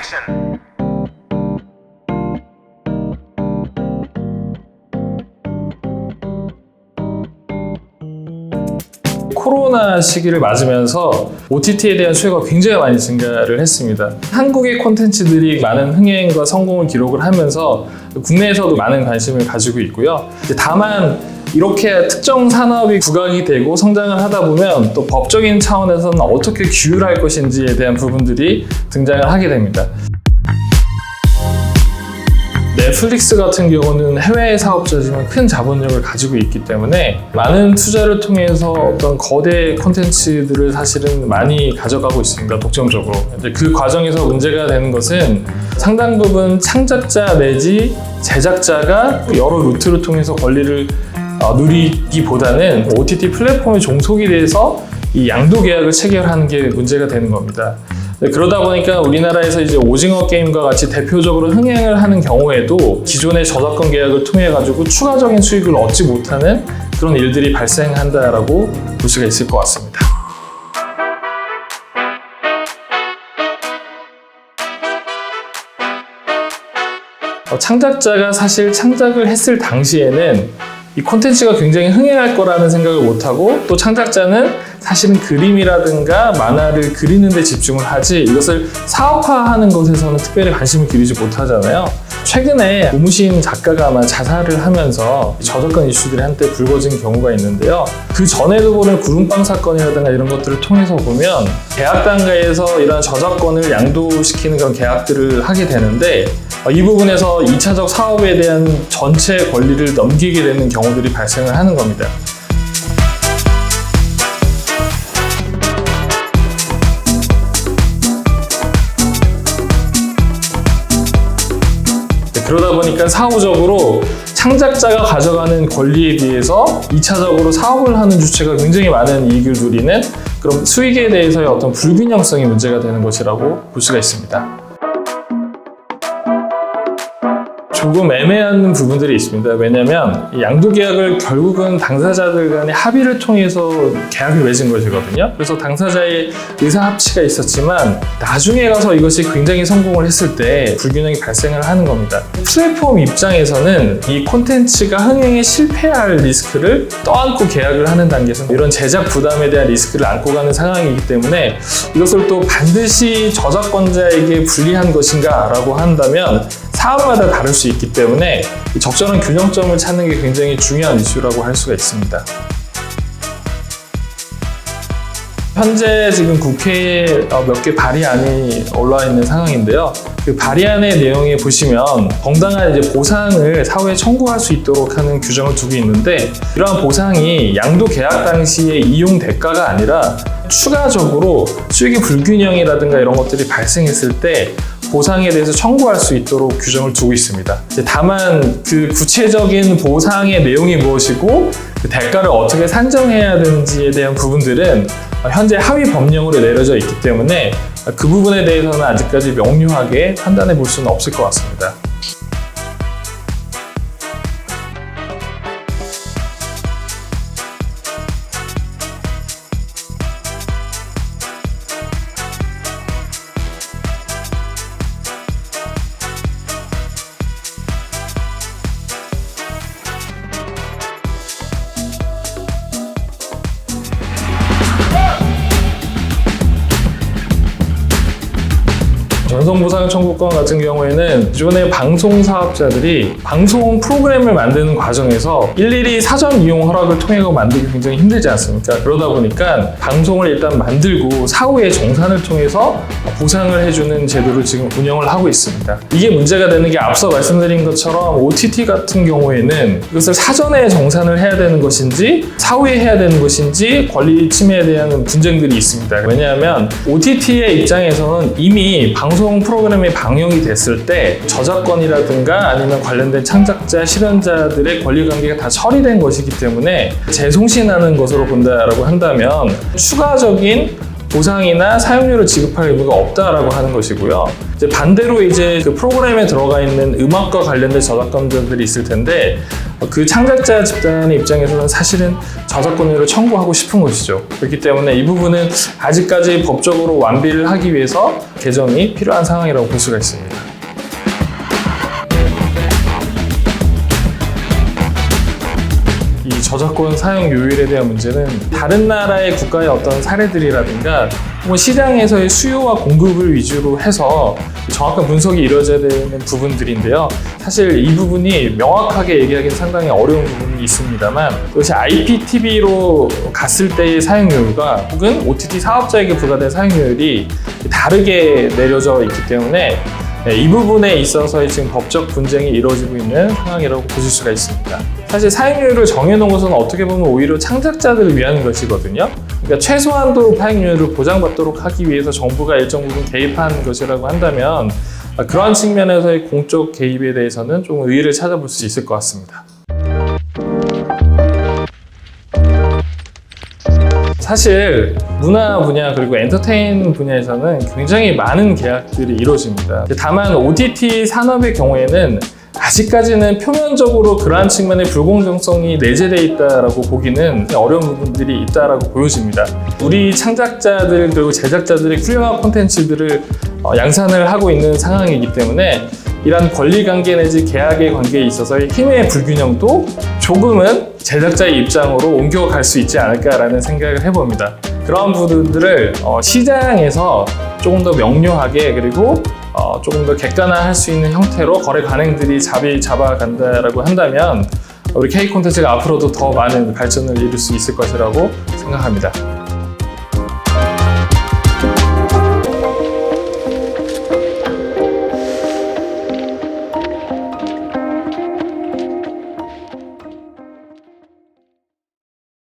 Action. 코로나 시기를 맞으면서 OTT에 대한 수요가 굉장히 많이 증가를 했습니다. 한국의 콘텐츠들이 많은 흥행과 성공을 기록을 하면서 국내에서도 많은 관심을 가지고 있고요. 다만 이렇게 특정 산업이 부각이 되고 성장을 하다 보면 또 법적인 차원에서는 어떻게 규율할 것인지에 대한 부분들이 등장을 하게 됩니다. 넷플릭스 같은 경우는 해외 사업자지만 큰 자본력을 가지고 있기 때문에 많은 투자를 통해서 어떤 거대 콘텐츠들을 사실은 많이 가져가고 있습니다. 독점적으로. 그 과정에서 문제가 되는 것은 상당 부분 창작자 내지 제작자가 여러 루트를 통해서 권리를 누리기보다는 OTT 플랫폼에 종속이 돼서 이 양도 계약을 체결하는 게 문제가 되는 겁니다. 그러다 보니까 우리나라에서 이제 오징어 게임과 같이 대표적으로 흥행을 하는 경우에도 기존의 저작권 계약을 통해 가지고 추가적인 수익을 얻지 못하는 그런 일들이 발생한다라고 볼 수가 있을 것 같습니다. 창작자가 사실 창작을 했을 당시에는 이 콘텐츠가 굉장히 흥행할 거라는 생각을 못하고 또 창작자는 사실은 그림이라든가 만화를 그리는 데 집중을 하지 이것을 사업화하는 것에서는 특별히 관심을 기울이지 못하잖아요. 최근에 고무신 작가가 아마 자살을 하면서 저작권 이슈들이 한때 불거진 경우가 있는데요. 그 전에도 보면 구름빵 사건이라든가 이런 것들을 통해서 보면 계약 단계에서 이런 저작권을 양도시키는 그런 계약들을 하게 되는데 이 부분에서 2차적 사업에 대한 전체 권리를 넘기게 되는 경우들이 발생을 하는 겁니다. 그러다 보니까 사후적으로 창작자가 가져가는 권리에 비해서 2차적으로 사업을 하는 주체가 굉장히 많은 이익을 누리는 그런 수익에 대해서의 어떤 불균형성이 문제가 되는 것이라고 볼 수가 있습니다. 조금 애매한 부분들이 있습니다. 왜냐하면 양도 계약을 결국은 당사자들 간의 합의를 통해서 계약을 맺은 것이거든요. 그래서 당사자의 의사 합치가 있었지만 나중에 가서 이것이 굉장히 성공을 했을 때 불균형이 발생을 하는 겁니다. 플랫폼 입장에서는 이 콘텐츠가 흥행에 실패할 리스크를 떠안고 계약을 하는 단계에서는 이런 제작 부담에 대한 리스크를 안고 가는 상황이기 때문에 이것을 또 반드시 저작권자에게 불리한 것인가 라고 한다면 사업마다 다를 수 있기 때문에 적절한 균형점을 찾는 게 굉장히 중요한 이슈라고 할 수가 있습니다. 현재 지금 국회에 몇 개 발의안이 올라와 있는 상황인데요. 그 발의안의 내용에 보시면 정당한 이제 보상을 사후에 청구할 수 있도록 하는 규정을 두고 있는데 이러한 보상이 양도 계약 당시의 이용 대가가 아니라 추가적으로 수익의 불균형이라든가 이런 것들이 발생했을 때 보상에 대해서 청구할 수 있도록 규정을 두고 있습니다. 다만 그 구체적인 보상의 내용이 무엇이고 그 대가를 어떻게 산정해야 되는지에 대한 부분들은 현재 하위 법령으로 내려져 있기 때문에 그 부분에 대해서는 아직까지 명료하게 판단해 볼 수는 없을 것 같습니다. 전송보상 청구권 같은 경우에는 기존의 방송 사업자들이 방송 프로그램을 만드는 과정에서 일일이 사전 이용 허락을 통해 만들기 굉장히 힘들지 않습니까? 그러다 보니까 방송을 일단 만들고 사후에 정산을 통해서 보상을 해주는 제도를 지금 운영을 하고 있습니다. 이게 문제가 되는 게 앞서 말씀드린 것처럼 OTT 같은 경우에는 이것을 사전에 정산을 해야 되는 것인지 사후에 해야 되는 것인지 권리 침해에 대한 분쟁들이 있습니다. 왜냐하면 OTT의 입장에서는 이미 방송 프로그램이 방영이 됐을 때 저작권이라든가 아니면 관련된 창작자, 실현자들의 권리관계가 다 처리된 것이기 때문에 재송신하는 것으로 본다라고 한다면 추가적인 보상이나 사용료를 지급할 의무가 없다라고 하는 것이고요. 이제 반대로 이제 그 프로그램에 들어가 있는 음악과 관련된 저작권자들이 있을 텐데 그 창작자 집단의 입장에서는 사실은 저작권료를 청구하고 싶은 것이죠. 그렇기 때문에 이 부분은 아직까지 법적으로 완비를 하기 위해서 개정이 필요한 상황이라고 볼 수가 있습니다. 이 저작권 사용 요율에 대한 문제는 다른 나라의 국가의 어떤 사례들이라든가 혹은 시장에서의 수요와 공급을 위주로 해서 정확한 분석이 이루어져야 되는 부분들인데요. 사실 이 부분이 명확하게 얘기하기는 상당히 어려운 부분이 있습니다만 이것이 IPTV로 갔을 때의 사용료율과 혹은 OTT 사업자에게 부과된 사용료율이 다르게 내려져 있기 때문에 이 부분에 있어서 지금 법적 분쟁이 이루어지고 있는 상황이라고 보실 수가 있습니다. 사실 사용료율을 정해놓은 것은 어떻게 보면 오히려 창작자들을 위한 것이거든요. 그러니까 최소한도로 사용료율을 보장받도록 하기 위해서 정부가 일정 부분 개입한 것이라고 한다면 그러한 측면에서의 공적 개입에 대해서는 좀 의의를 찾아볼 수 있을 것 같습니다. 사실 문화 분야 그리고 엔터테인 분야에서는 굉장히 많은 계약들이 이루어집니다. 다만 OTT 산업의 경우에는 아직까지는 표면적으로 그러한 측면의 불공정성이 내재되어 있다고 보기는 어려운 부분들이 있다고 보여집니다. 우리 창작자들 그리고 제작자들의 훌륭한 콘텐츠들을 양산을 하고 있는 상황이기 때문에 이러한 권리관계 내지 계약의 관계에 있어서의 힘의 불균형도 조금은 제작자의 입장으로 옮겨갈 수 있지 않을까라는 생각을 해봅니다. 그런 부분들을 시장에서 조금 더 명료하게 그리고 조금 더 객관화할 수 있는 형태로 거래 관행들이 잡아간다라고 한다면 우리 K 콘텐츠가 앞으로도 더 많은 발전을 이룰 수 있을 것이라고 생각합니다.